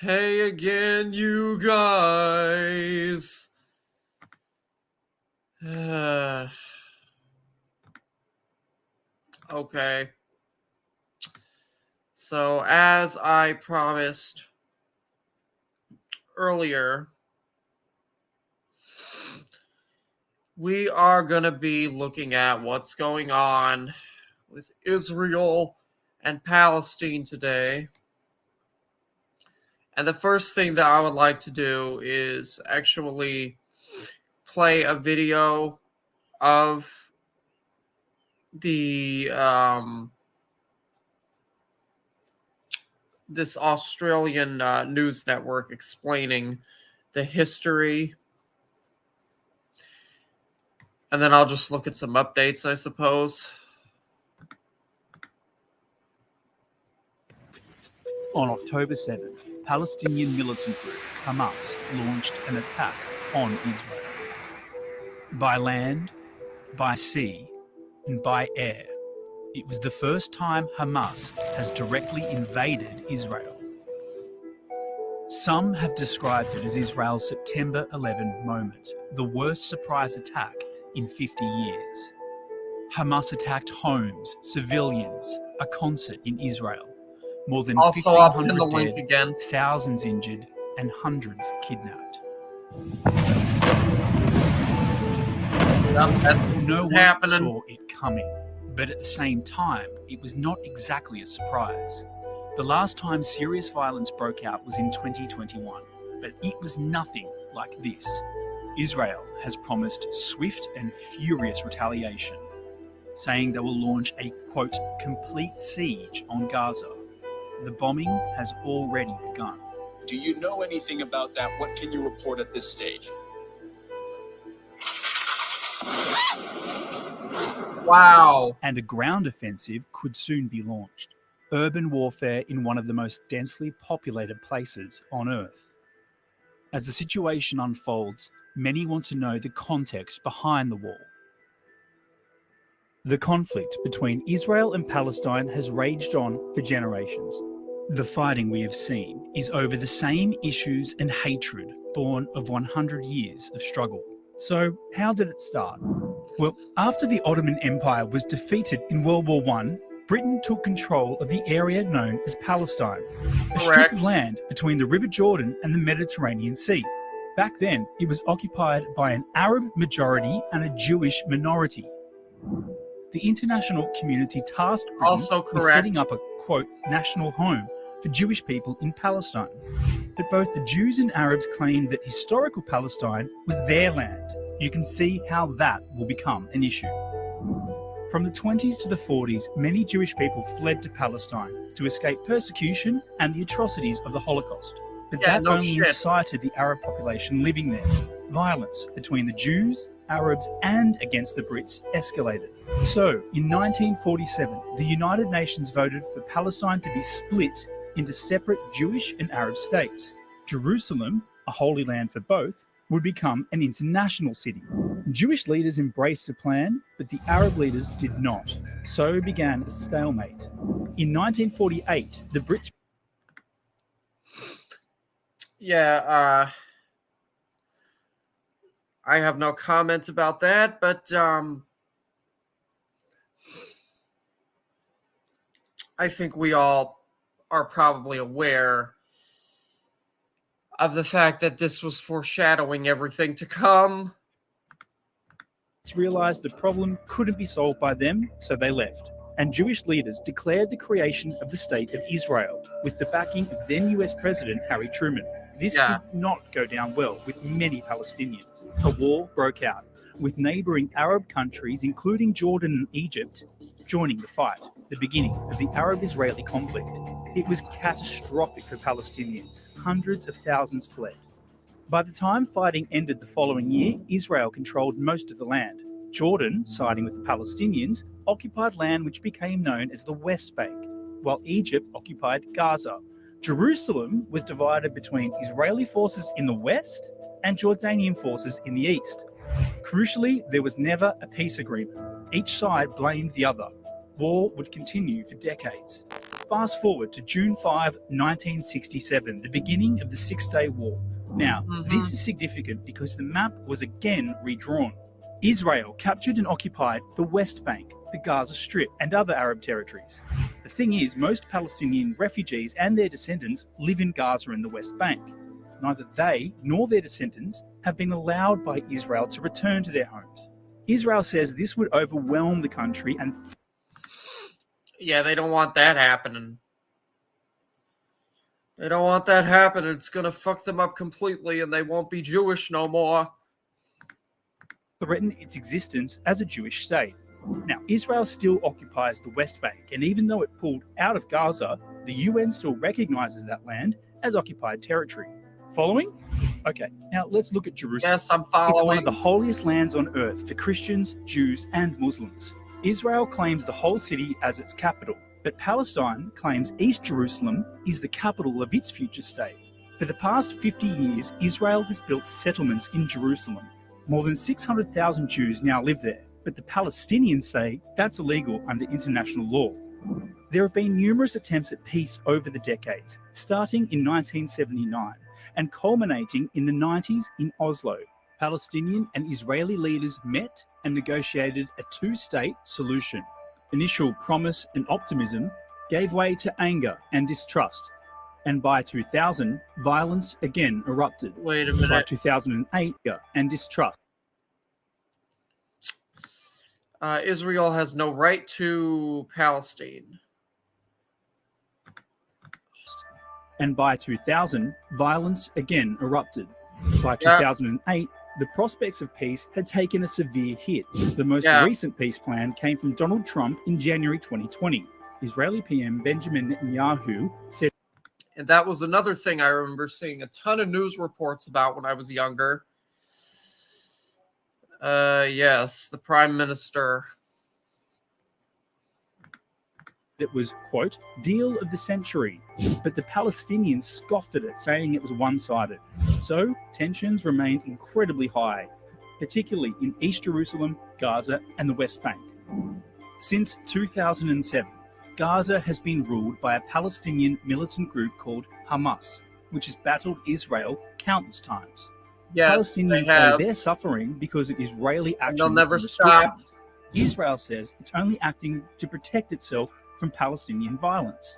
Hey again, you guys. Okay. So, as I promised earlier, we are going to be looking at what's going on with Israel and Palestine today. And the first thing that I would like to do is actually play a video of the this Australian news network explaining the history, and then I'll just look at some updates, I suppose. On October 7th, Palestinian militant group Hamas launched an attack on Israel. By land, by sea, and by air, it was the first time Hamas has directly invaded Israel. Some have described it as Israel's September 11 moment, the worst surprise attack in 50 years. Hamas attacked homes, civilians, a concert in Israel. More than Also, I'll pin the 1,500 link dead, again. thousands injured, and hundreds kidnapped. Yep, that's No one happening. saw it coming, but at the same time, it was not exactly a surprise. The last time serious violence broke out was in 2021, but it was nothing like this. Israel has promised swift and furious retaliation, saying they will launch a, quote, complete siege on Gaza. The bombing has already begun. Do you know anything about that? What can you report at this stage? Wow. And a ground offensive could soon be launched. Urban warfare in one of the most densely populated places on Earth. As the situation unfolds, many want to know the context behind the war. The conflict between Israel and Palestine has raged on for generations. The fighting we have seen is over the same issues and hatred born of 100 years of struggle. So, how did it start? Well, after the Ottoman Empire was defeated in World War I, Britain took control of the area known as Palestine, a strip of land between the River Jordan and the Mediterranean Sea. Back then, it was occupied by an Arab majority and a Jewish minority. The international community tasked Britain with setting up a, quote, national home for Jewish people in Palestine. But both the Jews and Arabs claimed that historical Palestine was their land. You can see how that will become an issue. From the 20s to the 40s, many Jewish people fled to Palestine to escape persecution and the atrocities of the Holocaust. But that only incited the Arab population living there. Violence between the Jews, Arabs, and against the Brits escalated. So, in 1947, the United Nations voted for Palestine to be split into separate Jewish and Arab states. Jerusalem, a holy land for both, would become an international city. Jewish leaders embraced the plan, but the Arab leaders did not. So began a stalemate. In 1948, the Brits... I have no comment about that, but I think we all are probably aware of the fact that this was foreshadowing everything to come. Realized the problem couldn't be solved by them, so they left. And Jewish leaders declared the creation of the State of Israel with the backing of then US President Harry Truman. This did not go down well with many Palestinians. A war broke out, with neighboring Arab countries, including Jordan and Egypt, joining the fight, the beginning of the Arab-Israeli conflict. It was catastrophic for Palestinians. Hundreds of thousands fled. By the time fighting ended the following year, Israel controlled most of the land. Jordan, siding with the Palestinians, occupied land which became known as the West Bank, while Egypt occupied Gaza. Jerusalem was divided between Israeli forces in the west and Jordanian forces in the east. Crucially, there was never a peace agreement. Each side blamed the other. War would continue for decades. fast forward to June 5, 1967, the beginning of the Six-Day War. Now, this is significant because the map was again redrawn. Israel captured and occupied the West Bank, the Gaza Strip, and other Arab territories. The thing is, most Palestinian refugees and their descendants live in Gaza and the West Bank. Neither they nor their descendants have been allowed by Israel to return to their homes. Israel says this would overwhelm the country and... Yeah, they don't want that happening. They don't want that happening. It's going to fuck them up completely and they won't be Jewish no more. threaten its existence as a Jewish state. Now, Israel still occupies the West Bank, and even though it pulled out of Gaza, the UN still recognizes that land as occupied territory. Following? Okay, now let's look at Jerusalem. Yes, I'm following. It's one of the holiest lands on earth for Christians, Jews, and Muslims. Israel claims the whole city as its capital, but Palestine claims East Jerusalem is the capital of its future state. For the past 50 years, Israel has built settlements in Jerusalem. More than 600,000 Jews now live there, but the Palestinians say that's illegal under international law. There have been numerous attempts at peace over the decades, starting in 1979 and culminating in the 90s in Oslo. Palestinian and Israeli leaders met and negotiated a two-state solution. Initial promise and optimism gave way to anger and distrust, and by 2000, violence again erupted. Wait a minute. By 2008, and distrust. Israel has no right to Palestine. And by 2000, violence again erupted. By 2008, the prospects of peace had taken a severe hit. The most recent peace plan came from Donald Trump in January 2020. Israeli PM Benjamin Netanyahu said, and that was another thing I remember seeing a ton of news reports about when I was younger. Yes, the Prime Minister. it was, quote, deal of the century. But the Palestinians scoffed at it, saying it was one-sided. So tensions remained incredibly high, particularly in East Jerusalem, Gaza, and the West Bank. Since 2007, Gaza has been ruled by a Palestinian militant group called Hamas, which has battled Israel countless times. Yes, Palestinians say they're suffering because of Israeli action. They'll never and stop. Israel says it's only acting to protect itself from Palestinian violence.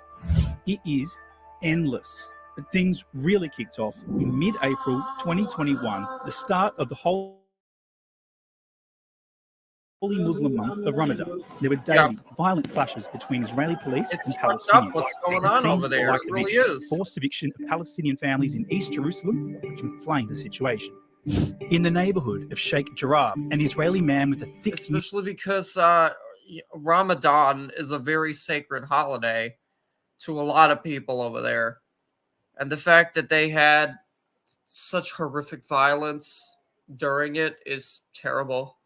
It is endless. But things really kicked off in mid-April 2021, the start of the Holy Muslim month of Ramadan. There were daily violent clashes between Israeli police and Palestinians. What's going on over there? Like It really an is. forced eviction of Palestinian families in East Jerusalem, which inflamed the situation. In the neighborhood of Sheikh Jarrah, an Israeli man with a thick... Especially because Ramadan is a very sacred holiday to a lot of people over there. And the fact that they had such horrific violence during it is terrible.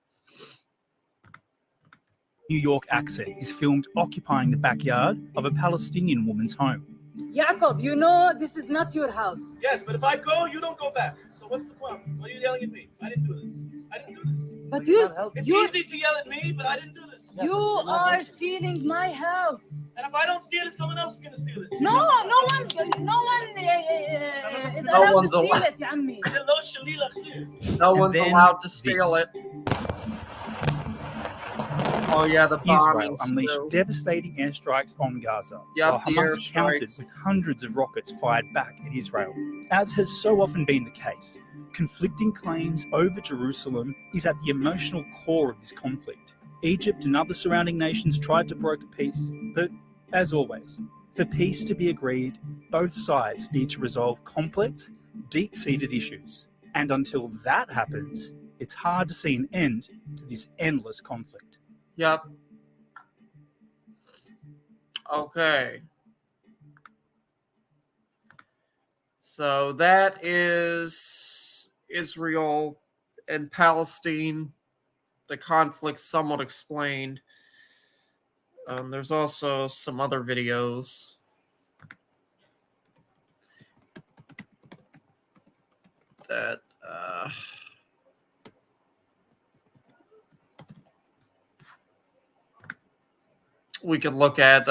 New York accent is filmed occupying the backyard of a Palestinian woman's home. Jacob, you know this is not your house. Yes, but if I go, you don't go back. So what's the problem? Why are you yelling at me? I didn't do this. I didn't do this. But It's easy to yell at me, but I didn't do this. you are stealing my house. And if I don't steal it, someone else is going to steal it. No one is allowed to steal it, يا عمي. No one's then allowed to steal this. it. Oh yeah, the Israel bombings. unleashed too. devastating airstrikes on Gaza, Yep, while the Hamas countered airstrikes. with hundreds of rockets fired back at Israel. As has so often been the case, conflicting claims over Jerusalem is at the emotional core of this conflict. Egypt and other surrounding nations tried to broker peace, but as always, for peace to be agreed, both sides need to resolve complex, deep-seated issues. And until that happens, it's hard to see an end to this endless conflict. Yep. Okay. So that is Israel and Palestine, the conflict somewhat explained. There's also some other videos. That we could look at.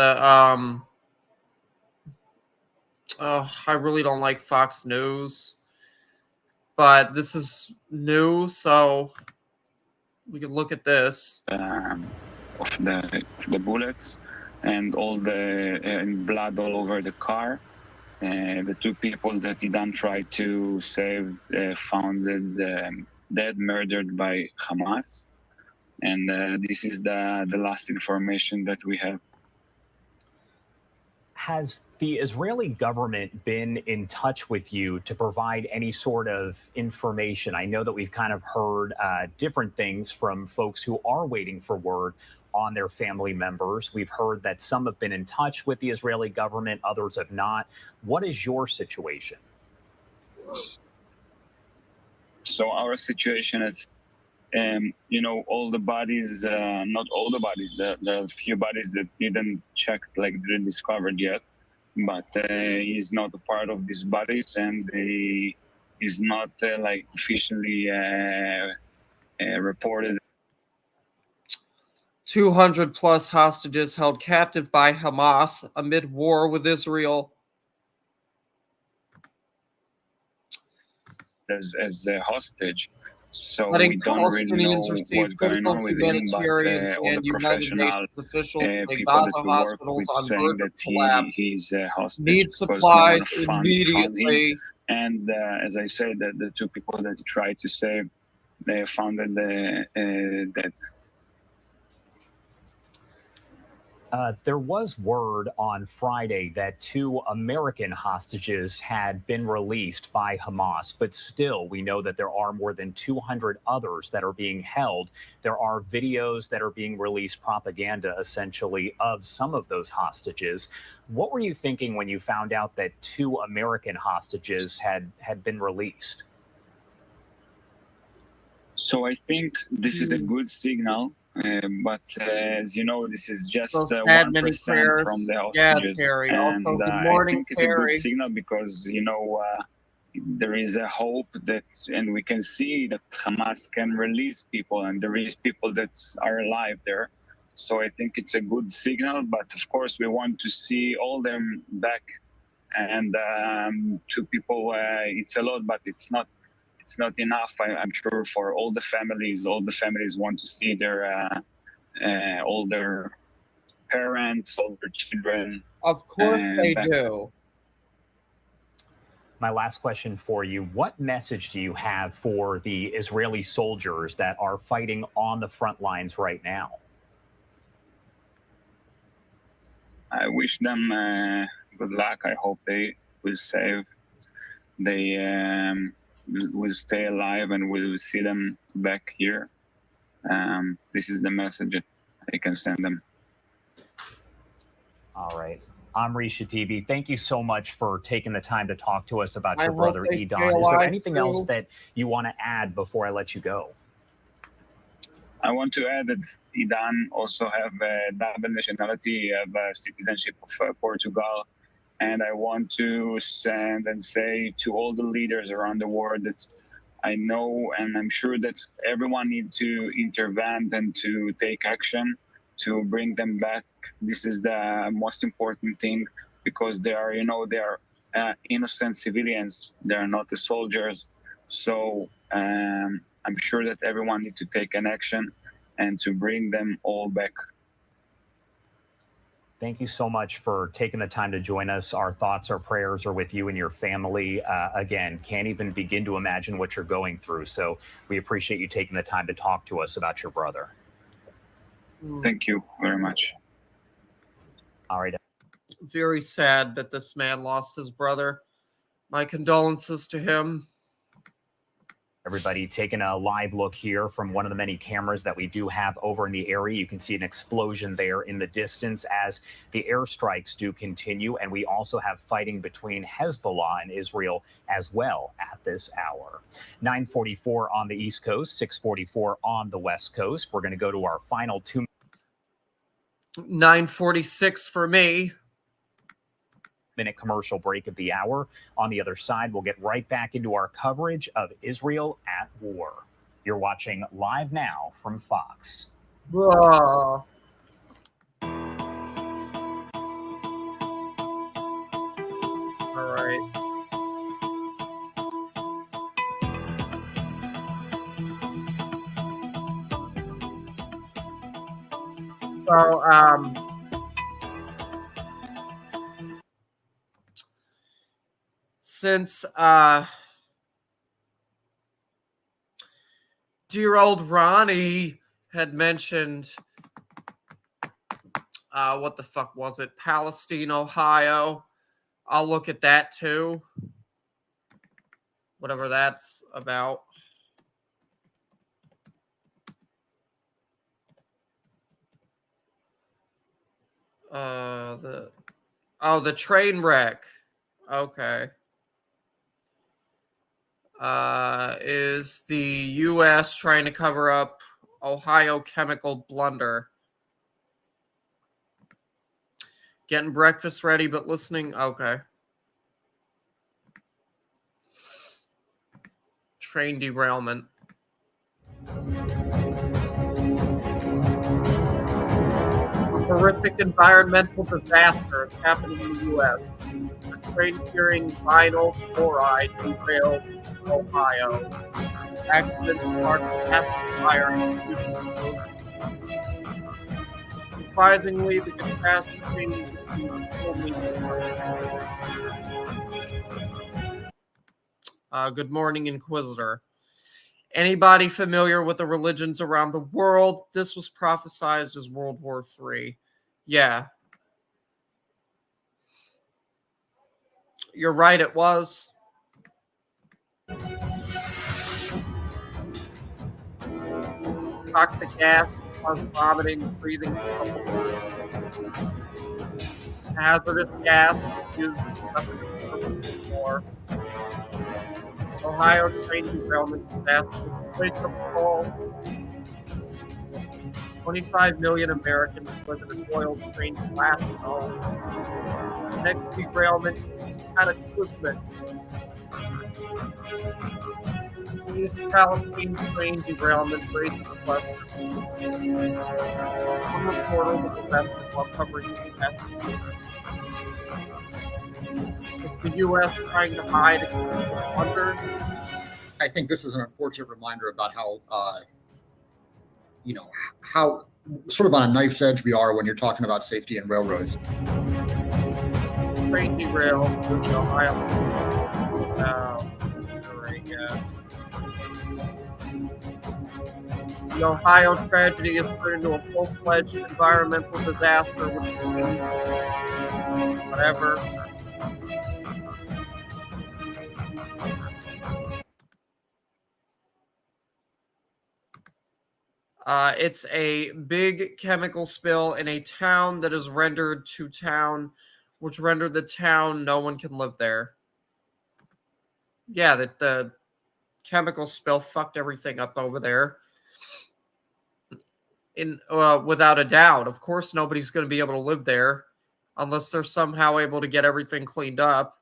I really don't like Fox News, but this is new, so we can look at this. Of the bullets and all the blood all over the car. The two people that Idan tried to save found dead, murdered by Hamas. And this is the last information that we have. Has the Israeli government been in touch with you to provide any sort of information? I know that we've kind of heard different things from folks who are waiting for word on their family members. We've heard that some have been in touch with the Israeli government, others have not. What is your situation? So our situation is, all the bodies, not all the bodies, there are a few bodies that didn't check, didn't discovered yet, but he's not a part of these bodies, and he is not officially reported. 200 plus hostages held captive by Hamas amid war with Israel. As a hostage. So letting we don't really know Palestinians receive what's going critical on with him, but humanitarian all the and United professional Nations officials say people Gaza that we work hospitals with on saying verge that of collapse. he's a hostage Need because no one supplies found him. immediately. And as I said, that the two people that tried to save, they found that dead. There was word on Friday that 2 American hostages had been released by Hamas, but still we know that there are more than 200 others that are being held. There are videos that are being released, propaganda essentially, of some of those hostages. What were you thinking when you found out that 2 American hostages had been released? So I think this is a good signal. But as you know, this is just 1% from the hostages, Terry. and Also, good I morning, think it's a good signal because there is a hope that, and we can see that Hamas can release people, and there is people that are alive there. So I think it's a good signal. But of course, we want to see all them back, and to people, it's a lot, but it's not enough. I'm sure for all the families want to see their all their parents, all their children. Of course they back. do. My last question for you, what message do you have for the Israeli soldiers that are fighting on the front lines right now? I wish them good luck. I hope they will save. They will stay alive, and we'll see them back here. This is the message that I can send them. All right. Amri Shatibi, thank you so much for taking the time to talk to us about your hope brother they stay Idan. Is there alive, anything too. else that you want to add before I let you go? I want to add that Idan also have a double nationality, of citizenship of Portugal. And I want to send and say to all the leaders around the world that I know, and I'm sure that everyone needs to intervene and to take action to bring them back. This is the most important thing, because they are innocent civilians. They are not the soldiers. So I'm sure that everyone needs to take an action and to bring them all back. Thank you so much for taking the time to join us. Our thoughts, our prayers are with you and your family. Again, can't even begin to imagine what you're going through. So we appreciate you taking the time to talk to us about your brother. Thank you very much. All right. Very sad that this man lost his brother. My condolences to him. Everybody taking a live look here from one of the many cameras that we do have over in the area. You can see an explosion there in the distance as the airstrikes do continue. And we also have fighting between Hezbollah and Israel as well at this hour. 9:44 on the East Coast, 6:44 on the West Coast. We're going to go to our final 2 9:46 for me. minute commercial break of the hour. On the other side, we'll get right back into our coverage of Israel at war. You're watching Live Now from Fox. All right. So, since dear old Ronnie had mentioned what the fuck was it? Palestine, Ohio. I'll look at that too. Whatever that's about. The train wreck. Okay. Is the U.S. trying to cover up Ohio chemical blunder? Getting breakfast ready, but listening. Okay. Train derailment. Horrific environmental disaster is happening in the U.S. A train carrying vinyl chloride derailed in Ohio. Accident sparked massive fire. Surprisingly, the catastrophe is only. Good morning, Inquisitor. Anybody familiar with the religions around the world? This was prophesized as World War III. Yeah. You're right, it was. Toxic gas causes vomiting, breathing trouble. Hazardous gas used for Ohio train derailment disaster. Place of control. 25 million Americans live in a oil train blast zone. Next derailment, cataclysmic. East Palestine train derailment raises the question. One reporter was arrested while covering the catastrophe. Is the U.S. trying to hide under? I think this is an unfortunate reminder about how, how sort of on a knife's edge we are when you're talking about safety in railroads. Train derailed in Ohio. Right, yeah. The Ohio tragedy has turned into a full-fledged environmental disaster, which is whatever. It's a big chemical spill in a town that is rendered to town, which rendered the town no one can live there. Yeah, that the chemical spill fucked everything up over there. Without a doubt, of course, nobody's going to be able to live there unless they're somehow able to get everything cleaned up.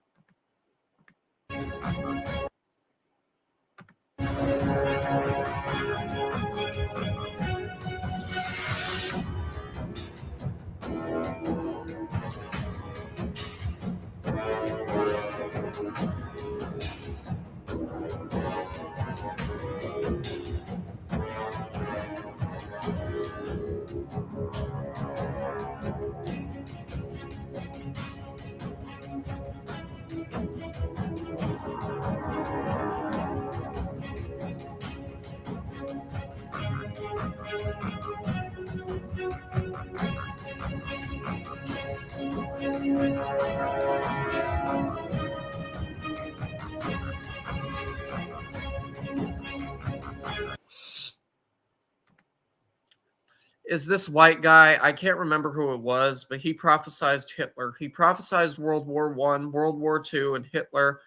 Is this white guy? I can't remember who it was, but he prophesied Hitler. He prophesied World War I, World War II, and Hitler.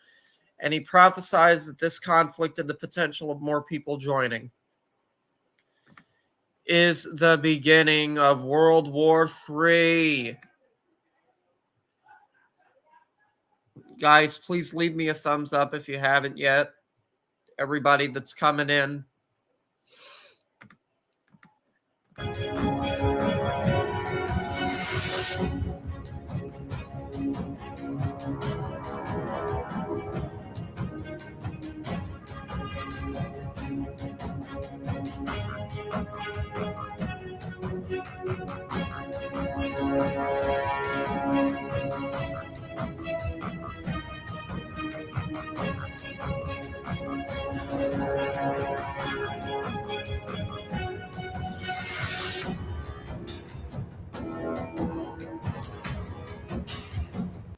And he prophesied that this conflict had the potential of more people joining. Is the beginning of World War III. Guys, please leave me a thumbs up if you haven't yet. Everybody that's coming in.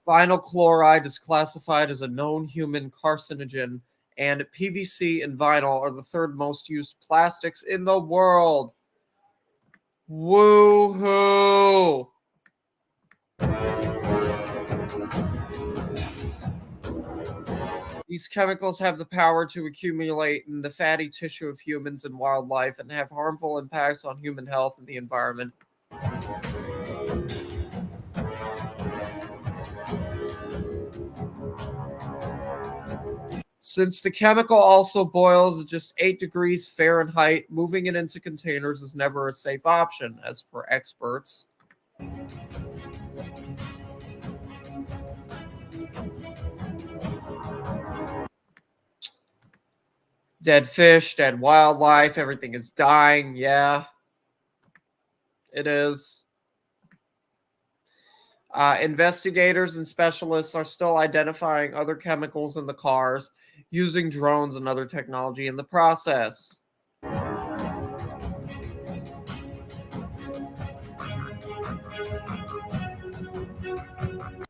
Vinyl chloride is classified as a known human carcinogen, and PVC and vinyl are the third most used plastics in the world. Woohoo! These chemicals have the power to accumulate in the fatty tissue of humans and wildlife and have harmful impacts on human health and the environment. Since the chemical also boils at just 8 degrees Fahrenheit, moving it into containers is never a safe option, as per experts. Dead fish, dead wildlife, everything is dying. Yeah, it is. Investigators and specialists are still identifying other chemicals in the cars, using drones and other technology in the process.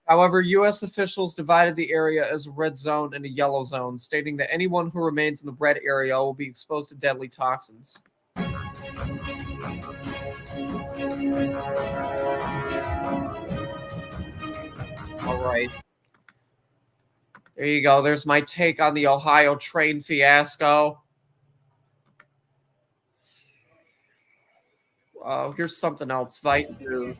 However, U.S. officials divided the area as a red zone and a yellow zone, stating that anyone who remains in the red area will be exposed to deadly toxins. All right. There you go. There's my take on the Ohio train fiasco. Here's something else. Vice News.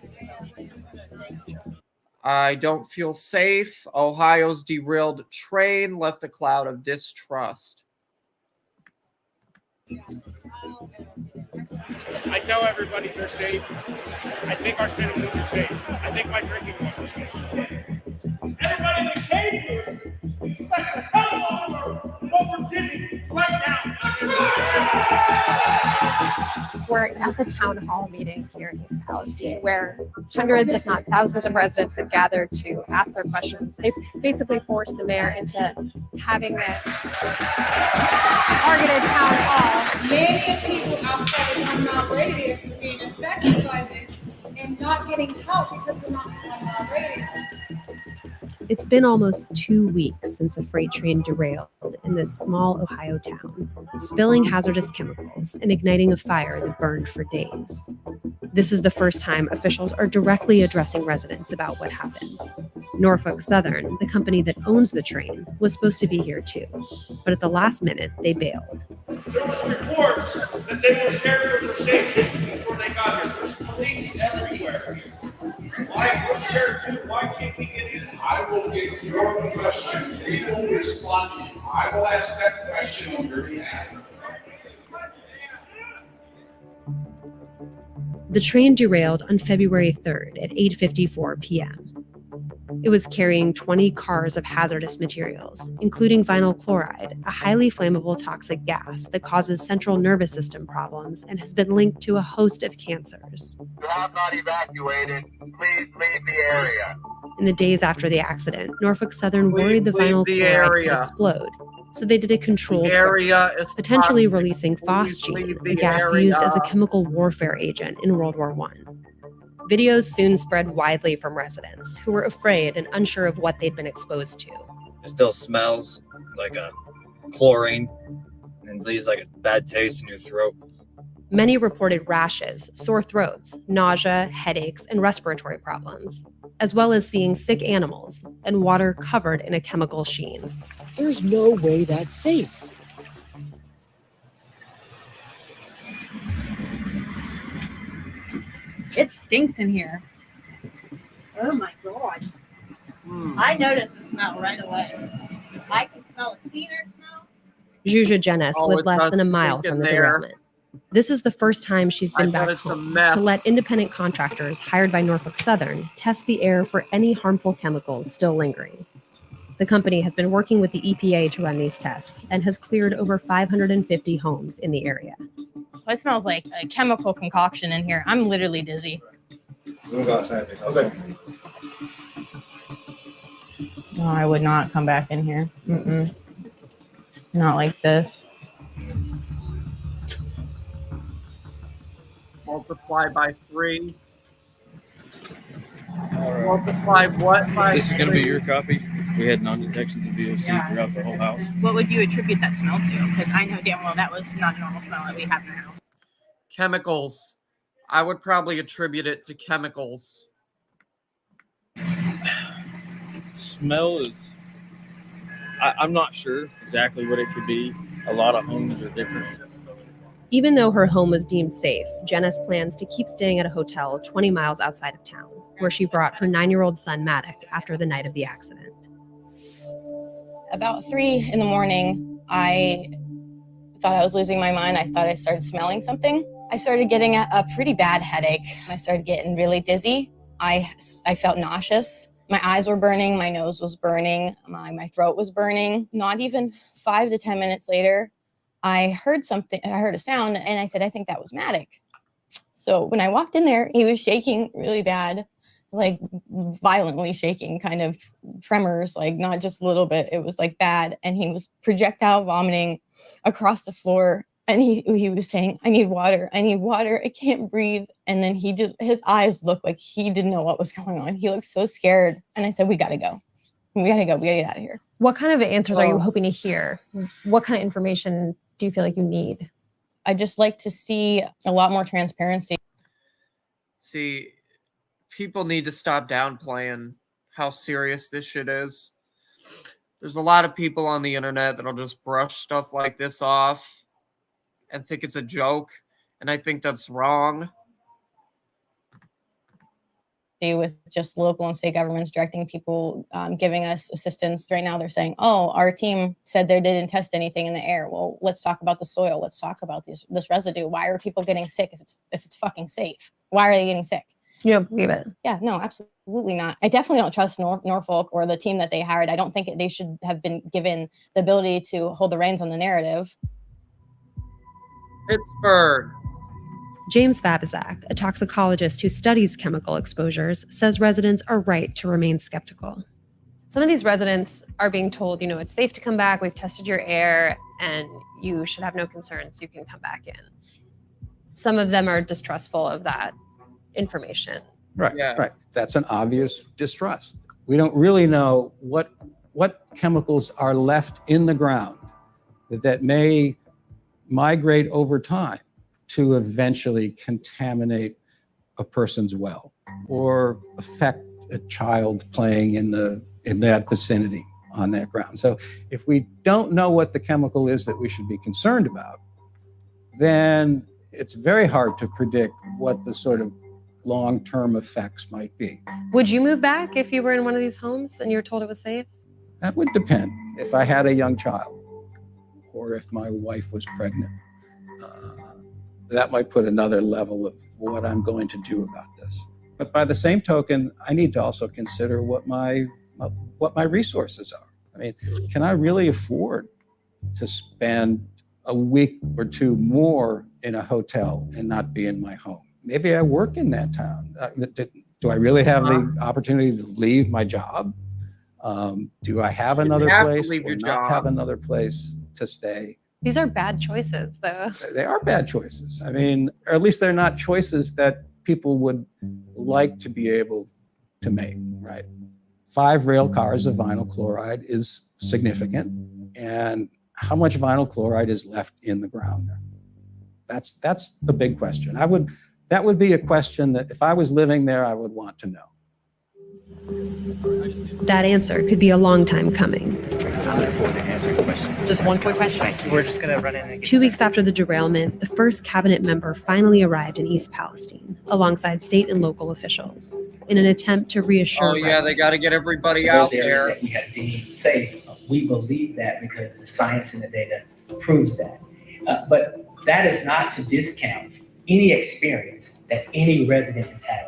I don't feel safe. Ohio's derailed train left a cloud of distrust. I tell everybody they're safe. I think our citizens are safe. I think my drinking water is safe. Everybody in the cave here expects a hell of a lot more than what we're getting right now. We're at the town hall meeting here in East Palestine, where hundreds, if not thousands, of residents have gathered to ask their questions. They've basically forced the mayor into having this targeted town hall. Many people outside of 1 mile radius are being affected by this and not getting help because we're not in 1 mile radius. It's been almost 2 weeks since a freight train derailed in this small Ohio town, spilling hazardous chemicals and igniting a fire that burned for days. This is the first time officials are directly addressing residents about what happened. Norfolk Southern, the company that owns the train, was supposed to be here too, but at the last minute, they bailed. There was reports that they were scared for their safety before they got here. There's police everywhere. Why we're scared too? Why can't we get in? I will get your question. They will respond to you. I will ask that question on your behalf. The train derailed on February 3rd at 8:54 p.m. It was carrying 20 cars of hazardous materials, including vinyl chloride, a highly flammable toxic gas that causes central nervous system problems and has been linked to a host of cancers. You have not evacuated. Please leave the area. In the days after the accident, Norfolk Southern worried the vinyl chloride could explode, so they did a controlled burn, potentially releasing phosgene, the gas used as a chemical warfare agent in World War I. Videos soon spread widely from residents who were afraid and unsure of what they'd been exposed to. It still smells like a chlorine and leaves like a bad taste in your throat. Many reported rashes, sore throats, nausea, headaches, and respiratory problems, as well as seeing sick animals and water covered in a chemical sheen. There's no way that's safe. It stinks in here. Oh my God. I noticed the smell right away. I can smell a cleaner smell. Zhuzha Jenis lived less than a mile from the derailment. This is the first time she's been back home to let independent contractors hired by Norfolk Southern test the air for any harmful chemicals still lingering. The company has been working with the EPA to run these tests and has cleared over 550 homes in the area. It smells like a chemical concoction in here. I'm literally dizzy. We'll go outside. Okay. No, I would not come back in here. Not like this. Multiply by 3. All right. Multiply what by This is going to be 3? your copy. We had non-detections of VOC throughout the whole house. What would you attribute that smell to? Because I know damn well that was not a normal smell that we have in the house. Chemicals. I would probably attribute it to chemicals. Smell is... I'm not sure exactly what it could be. A lot of homes are different. Even though her home was deemed safe, Janice plans to keep staying at a hotel 20 miles outside of town, where she brought her 9-year-old son Maddox after the night of the accident. About 3 in the morning, I thought I was losing my mind. I thought I started smelling something. I started getting a pretty bad headache. I started getting really dizzy. I felt nauseous. My eyes were burning, my nose was burning, my throat was burning. Not even 5 to 10 minutes later, I heard something, I heard a sound, and I said, I think that was Maddox. So when I walked in there, he was shaking really bad, like violently shaking, kind of tremors, like not just a little bit, it was like bad. And he was projectile vomiting across the floor. And he was saying, I need water, I can't breathe. And then his eyes looked like he didn't know what was going on. He looked so scared. And I said, we gotta go, we gotta get out of here. What kind of answers are you hoping to hear? What kind of information do you feel like you need? I just like to see a lot more transparency. See, people need to stop downplaying how serious this shit is. There's a lot of people on the internet that'll just brush stuff like this off and think it's a joke, and I think that's wrong. With just local and state governments directing people, giving us assistance. Right now they're saying, oh, our team said they didn't test anything in the air. Well, let's talk about the soil. Let's talk about this residue. Why are people getting sick if it's fucking safe? Why are they getting sick? You don't believe it? Yeah, no, absolutely not. I definitely don't trust Norfolk or the team that they hired. I don't think they should have been given the ability to hold the reins on the narrative. Pittsburgh. James Babizak, a toxicologist who studies chemical exposures, says residents are right to remain skeptical. Some of these residents are being told, it's safe to come back. We've tested your air and you should have no concerns. You can come back in. Some of them are distrustful of that information. Right, right. That's an obvious distrust. We don't really know what chemicals are left in the ground that may migrate over time to eventually contaminate a person's well or affect a child playing in that vicinity on that ground. So if we don't know what the chemical is that we should be concerned about, then it's very hard to predict what the sort of long-term effects might be. Would you move back if you were in one of these homes and you were told it was safe? That would depend. If I had a young child or if my wife was pregnant, that might put another level of what I'm going to do about this. But by the same token, I need to also consider what my resources are. I mean, can I really afford to spend a week or two more in a hotel and not be in my home? Maybe I work in that town. Do I really have the opportunity to leave my job? Do I have another place or not have another place to stay? These are bad choices, though. They are bad choices. I mean, or at least they're not choices that people would like to be able to make, right? 5 rail cars of vinyl chloride is significant. And how much vinyl chloride is left in the ground? That's the big question. That would be a question that if I was living there, I would want to know. That answer could be a long time coming. I look forward to answering questions. Just one quick question. We're just going to run in and get 2 weeks after the derailment, the first cabinet member finally arrived in East Palestine, alongside state and local officials, in an attempt to reassure residents. They got to get everybody out there. That we have deemed safe. We believe that because the science and the data proves that. But that is not to discount any experience that any resident has had.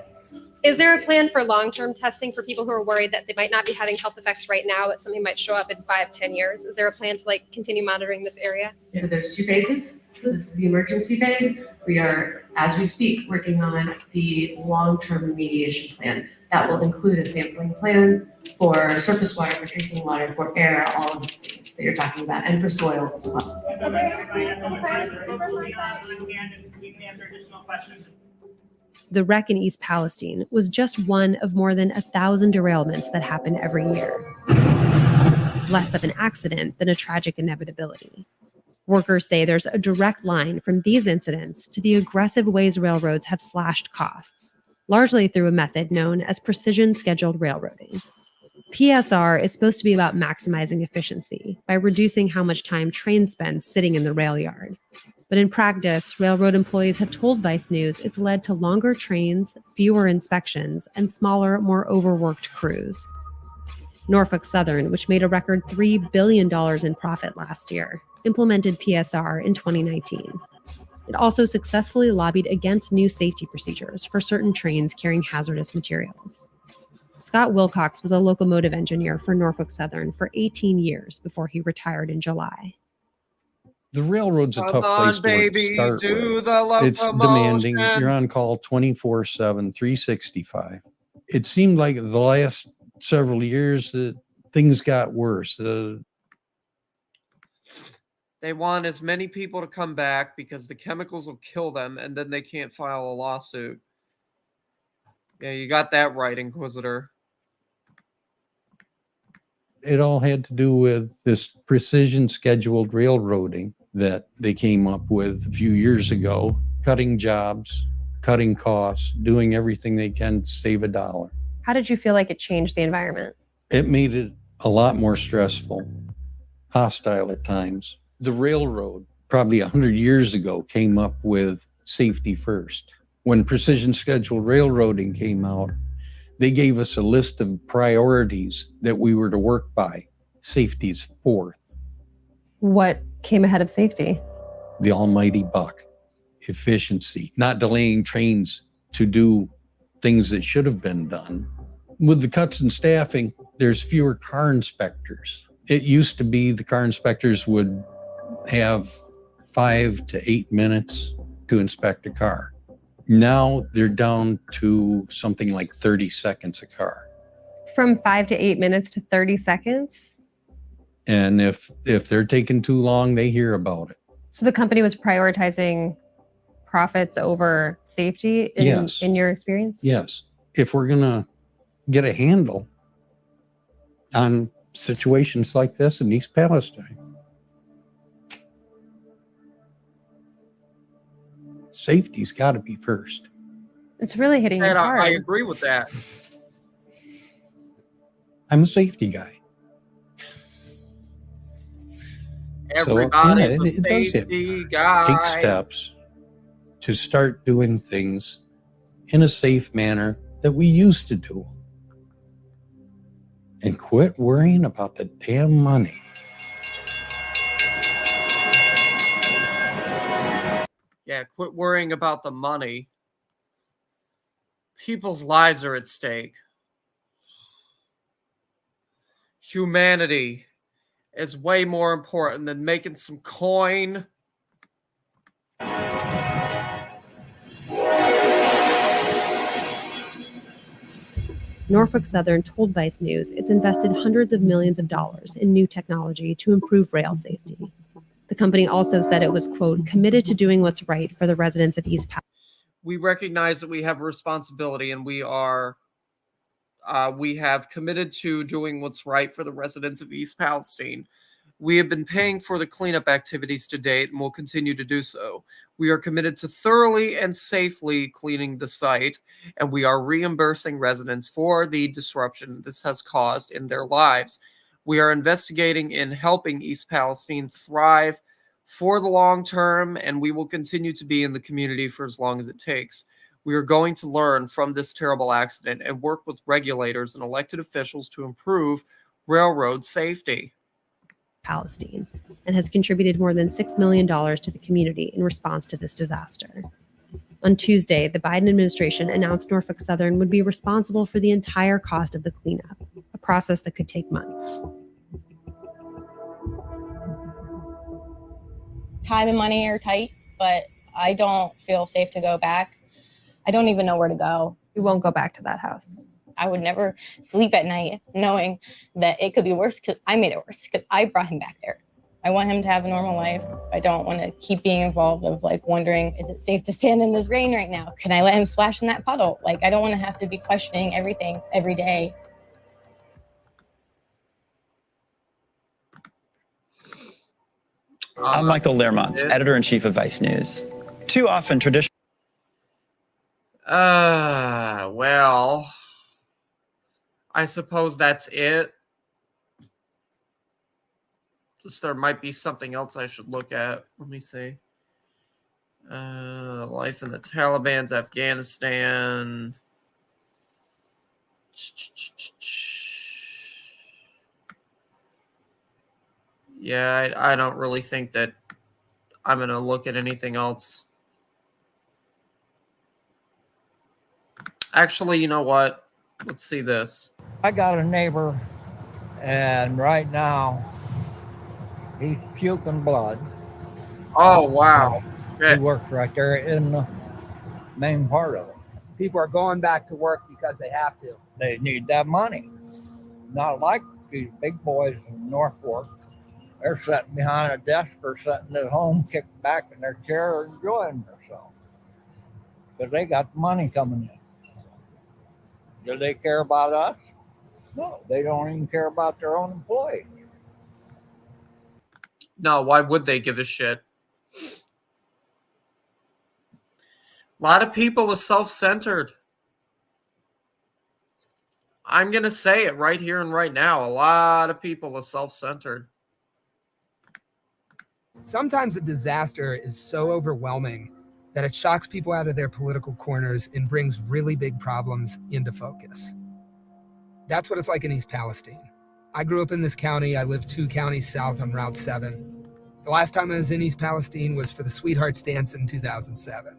Is there a plan for long-term testing for people who are worried that they might not be having health effects right now, but something might show up in 5-10 years? Is there a plan to continue monitoring this area? So there's 2 phases. This is the emergency phase. We are, as we speak, working on the long-term remediation plan. That will include a sampling plan for surface water, for drinking water, for air, all of the things that you're talking about, and for soil as well. The wreck in East Palestine was just one of more than 1,000 derailments that happen every year. Less of an accident than a tragic inevitability. Workers say there's a direct line from these incidents to the aggressive ways railroads have slashed costs, largely through a method known as precision scheduled railroading. PSR is supposed to be about maximizing efficiency by reducing how much time trains spend sitting in the rail yard. But in practice, railroad employees have told Vice News it's led to longer trains, fewer inspections, and smaller, more overworked crews. Norfolk Southern, which made a record $3 billion in profit last year, implemented PSR in 2019. It also successfully lobbied against new safety procedures for certain trains carrying hazardous materials. Scott Wilcox was a locomotive engineer for Norfolk Southern for 18 years before he retired in July. The railroad's a Come tough on, place to baby, start do with. the It's locomotion. demanding. You're on call 24/7, 365. It seemed like the last several years that things got worse. They want as many people to come back because the chemicals will kill them, and then they can't file a lawsuit. Yeah, you got that right, Inquisitor. It all had to do with this precision scheduled railroading that they came up with a few years ago, cutting jobs, cutting costs, doing everything they can to save a dollar. How did you feel like it changed the environment? It made it a lot more stressful, hostile at times. The railroad, probably 100 years ago, came up with safety first. When precision scheduled railroading came out, they gave us a list of priorities that we were to work by. Safety's fourth. What came ahead of safety? The almighty buck. Efficiency, not delaying trains to do things that should have been done. With the cuts in staffing, there's fewer car inspectors. It used to be the car inspectors would have 5 to 8 minutes to inspect a car. Now they're down to something like 30 seconds a car. From 5 to 8 minutes to 30 seconds? And if they're taking too long, they hear about it. So the company was prioritizing profits over safety in your experience? Yes. If we're going to get a handle on situations like this in East Palestine, safety's got to be first. It's really hitting you And hard. I agree with that. I'm a safety guy. Everybody's so, a it does hit. safety guy. Take steps to start doing things in a safe manner that we used to do. And quit worrying about the damn money. Yeah, quit worrying about the money. People's lives are at stake. Humanity is way more important than making some coin. Norfolk Southern told Vice News it's invested hundreds of millions of dollars in new technology to improve rail safety. The company also said it was, quote, committed to doing what's right for the residents of East Palestine. We recognize that we have a responsibility, and we have committed to doing what's right for the residents of East Palestine. We have been paying for the cleanup activities to date and will continue to do so. We are committed to thoroughly and safely cleaning the site, and we are reimbursing residents for the disruption this has caused in their lives. We are investigating in helping East Palestine thrive for the long term, and we will continue to be in the community for as long as it takes. We are going to learn from this terrible accident and work with regulators and elected officials to improve railroad safety. Palestine, and has contributed more than $6 million to the community in response to this disaster. On Tuesday, the Biden administration announced Norfolk Southern would be responsible for the entire cost of the cleanup, a process that could take months. Time and money are tight, but I don't feel safe to go back. I don't even know where to go. You won't go back to that house. I would never sleep at night knowing that it could be worse because I made it worse because I brought him back there. I want him to have a normal life. I don't want to keep being involved of like wondering, is it safe to stand in this rain right now? Can I let him splash in that puddle? Like, I don't want to have to be questioning everything every day. I'm Michael Learmonth, editor-in-chief of Vice News. Too often, traditional. Well, I suppose that's it. Just there might be something else I should look at. Let me see. Life in the Taliban's Afghanistan. Yeah, I don't really think that I'm going to look at anything else. Actually, you know what? Let's see this. I got a neighbor, and right now, he's puking blood. Oh, wow. He works right there in the main part of it. People are going back to work because they have to. They need that money. Not like these big boys in Norfolk. They're sitting behind a desk or sitting at home, kicked back in their chair, enjoying themselves. Because they got the money coming in. Do they care about us? No, they don't even care about their own employees. No, why would they give a shit? A lot of people are self-centered. I'm going to say it right here and right now. A lot of people are self-centered. Sometimes a disaster is so overwhelming that it shocks people out of their political corners and brings really big problems into focus. That's what it's like in East Palestine. I grew up in this county. I lived 2 counties south on Route 7. The last time I was in East Palestine was for the Sweethearts Dance in 2007.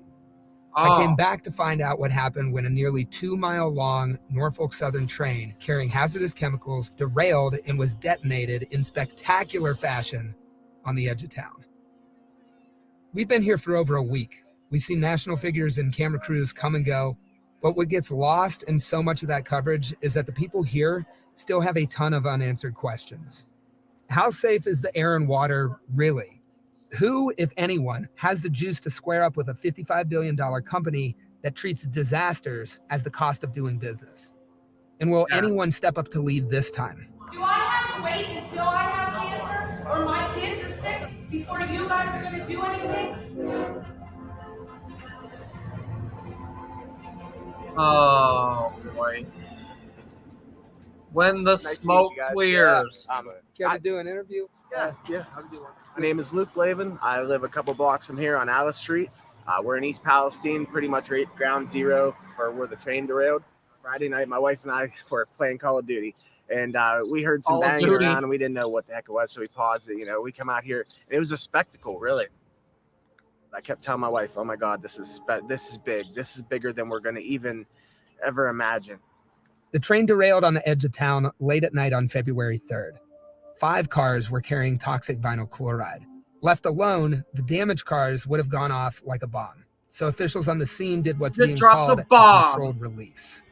I came back to find out what happened when a nearly 2-mile-long Norfolk Southern train carrying hazardous chemicals derailed and was detonated in spectacular fashion on the edge of town. We've been here for over a week. We've seen national figures and camera crews come and go, but what gets lost in so much of that coverage is that the people here still have a ton of unanswered questions. How safe is the air and water really? Who, if anyone, has the juice to square up with a $55 billion company that treats disasters as the cost of doing business? And will anyone step up to lead this time? Do I have to wait until I have cancer or my kids are sick before you guys are going to do anything? Oh, boy. When the Nice to meet smoke you guys. clears. Yeah, Care to do an interview? Yeah, I'll do one. My name is Luke Lavin. I live a couple blocks from here on Alice Street. We're in East Palestine, pretty much right ground zero for where the train derailed. Friday night, my wife and I were playing Call of Duty, and we heard some Call of banging Duty. around, and we didn't know what the heck it was, so we paused it. You know, we come out here, and it was a spectacle, really. I kept telling my wife, "Oh my God, this is big. This is bigger than we're going to even ever imagine." The train derailed on the edge of town late at night on February 3rd. 5 cars were carrying toxic vinyl chloride. Left alone, the damaged cars would have gone off like a bomb. So officials on the scene did what's being called a controlled release.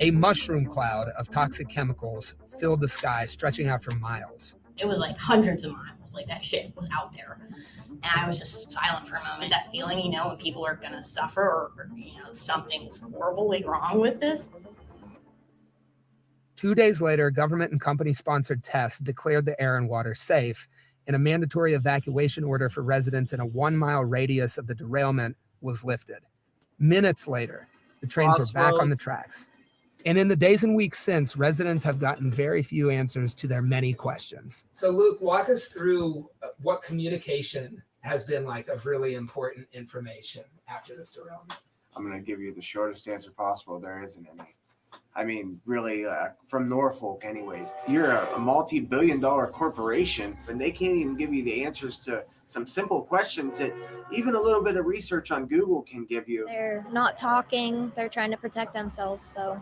A mushroom cloud of toxic chemicals filled the sky, stretching out for miles. It was like hundreds of miles, like that shit was out there. And I was just silent for a moment. That feeling, you know, when people are gonna suffer or you know, something's horribly wrong with this. 2 days later, government and company-sponsored tests declared the air and water safe, and a mandatory evacuation order for residents in a 1-mile radius of the derailment was lifted. Minutes later, the trains were back on the tracks. And in the days and weeks since, residents have gotten very few answers to their many questions. So Luke, walk us through what communication has been like of really important information after this derailment. I'm going to give you the shortest answer possible. There isn't any. I mean, really, from Norfolk anyways, you're a multi-billion-dollar corporation, and they can't even give you the answers to some simple questions that even a little bit of research on Google can give you. They're not talking. They're trying to protect themselves. So,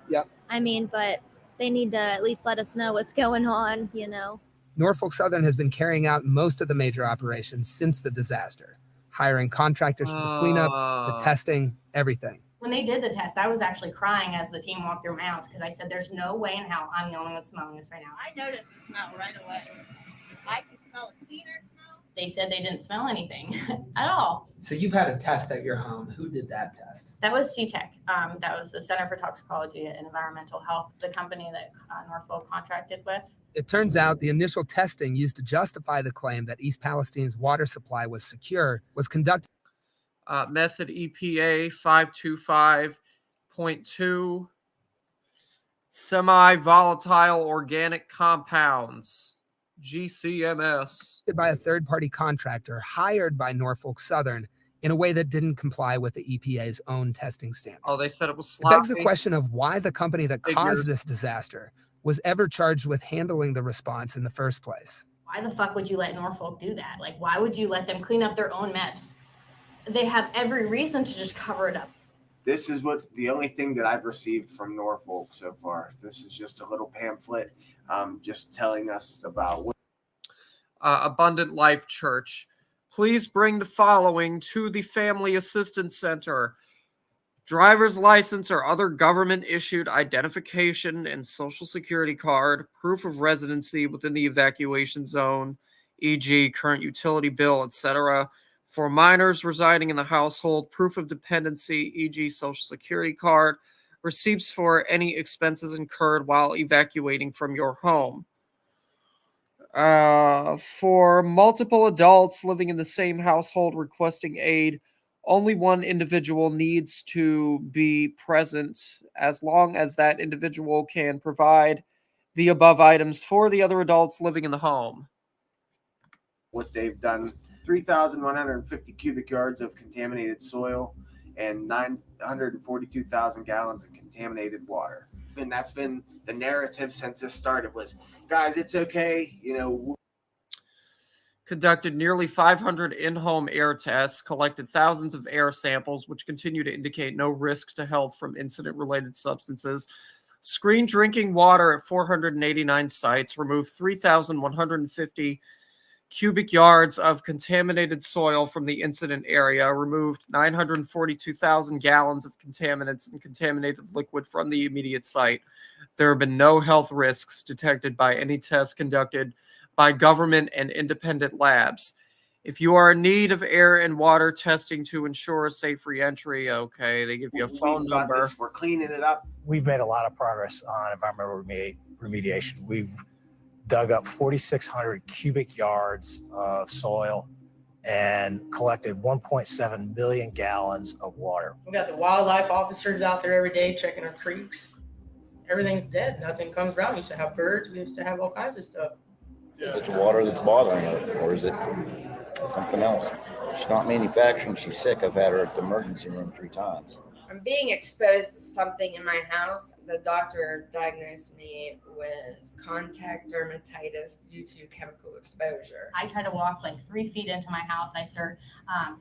yep. I mean, but they need to at least let us know what's going on, you know. Norfolk Southern has been carrying out most of the major operations since the disaster, hiring contractors for the cleanup, the testing, everything. When they did the test, I was actually crying as the team walked through my house because I said, there's no way in hell I'm the only one smelling this right now. I noticed the smell right away. I could smell a cleaner smell. They said they didn't smell anything at all. So you've had a test at your home. Who did that test? That was CTEC. That was the Center for Toxicology and Environmental Health, the company that Norfolk contracted with. It turns out the initial testing used to justify the claim that East Palestine's water supply was secure was conducted. Method EPA 525.2, semi-volatile organic compounds, GCMS. By a third-party contractor hired by Norfolk Southern in a way that didn't comply with the EPA's own testing standards. Oh, they said it was It sloppy. begs the question of why the company that caused this disaster was ever charged with handling the response in the first place. Why the fuck would you let Norfolk do that? Like, why would you let them clean up their own mess? They have every reason to just cover it up. This is the only thing that I've received from Norfolk so far. This is just a little pamphlet just telling us about what. Abundant Life Church. Please bring the following to the Family Assistance Center: driver's license or other government-issued identification and social security card, proof of residency within the evacuation zone, e.g. current utility bill, etc. For minors residing in the household, proof of dependency, e.g. social security card, receipts for any expenses incurred while evacuating from your home. For multiple adults living in the same household requesting aid, only one individual needs to be present as long as that individual can provide the above items for the other adults living in the home. What they've done: 3,150 cubic yards of contaminated soil and 942,000 gallons of contaminated water. And that's been the narrative since this started was, guys, it's okay, Conducted nearly 500 in-home air tests, collected thousands of air samples, which continue to indicate no risk to health from incident-related substances, screened drinking water at 489 sites, removed 3,150 cubic yards of contaminated soil from the incident area, removed 942,000 gallons of contaminants and contaminated liquid from the immediate site. There have been no health risks detected by any tests conducted by government and independent labs. If you are in need of air and water testing to ensure a safe reentry, okay, they give you a phone number. We're cleaning it up. We've made a lot of progress on environmental remediation. We've dug up 4,600 cubic yards of soil and collected 1.7 million gallons of water. We got the wildlife officers out there every day checking our creeks. Everything's dead. Nothing comes around. We used to have birds. We used to have all kinds of stuff. Is it the water that's bothering her, or is it something else? She's not manufacturing. She's sick. I've had her at the emergency room 3 times. I'm being exposed to something in my house. The doctor diagnosed me with contact dermatitis due to chemical exposure. I try to walk like 3 feet into my house. I start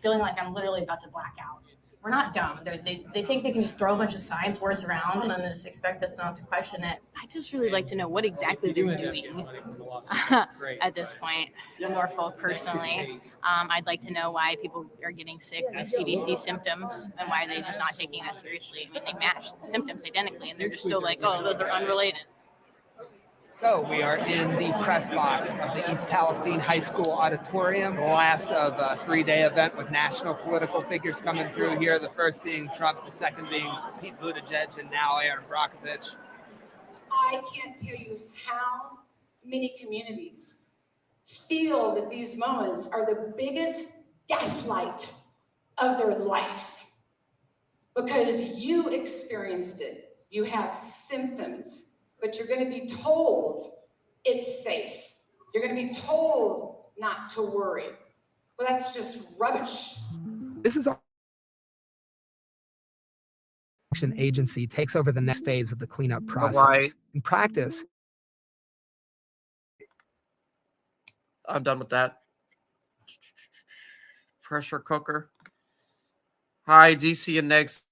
feeling like I'm literally about to black out. We're not dumb. They think they can just throw a bunch of science words around and then just expect us not to question it. I just really like to know what exactly they're doing at this point. Norfolk, personally, I'd like to know why people are getting sick with CDC symptoms and why they're just not taking that seriously. I mean, they match the symptoms identically, and they're just still like, oh, those are unrelated. So we are in the press box of the East Palestine High School auditorium, the last of a 3-day event with national political figures coming through here, the first being Trump, the second being Pete Buttigieg, and now Aaron Brockovich. I can't tell you how many communities feel that these moments are the biggest gaslight of their life because you experienced it. You have symptoms. But you're going to be told it's safe. You're going to be told not to worry. Well, that's just rubbish. This is our action agency takes over the next phase of the cleanup process. Right. In practice, I'm done with that. Pressure cooker. Hi, DC and Negs.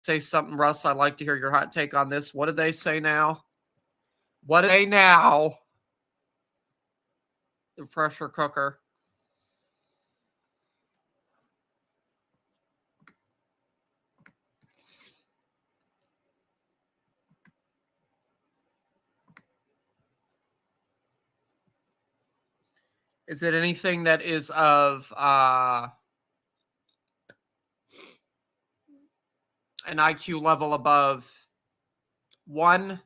Say something, Russ. I'd like to hear your hot take on this. What do they say now? What do they now? The pressure cooker. Is it anything that is of an IQ level above 1?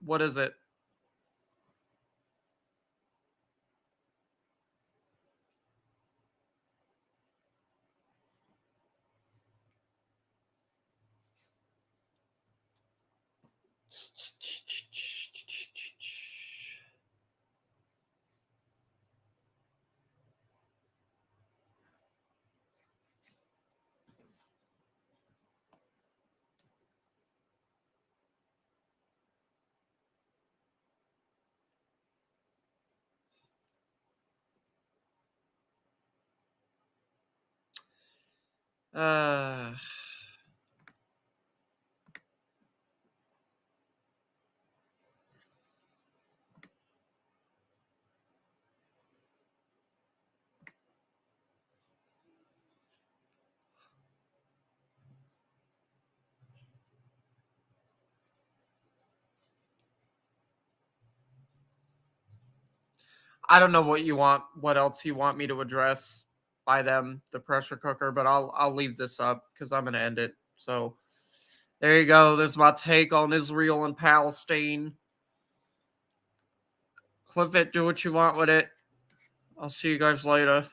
What is it? Uh, I don't know what else you want me to address by them, the pressure cooker, but I'll leave this up because I'm gonna end it. So there you go. There's my take on Israel and Palestine. Clip it, do what you want with it. I'll see you guys later.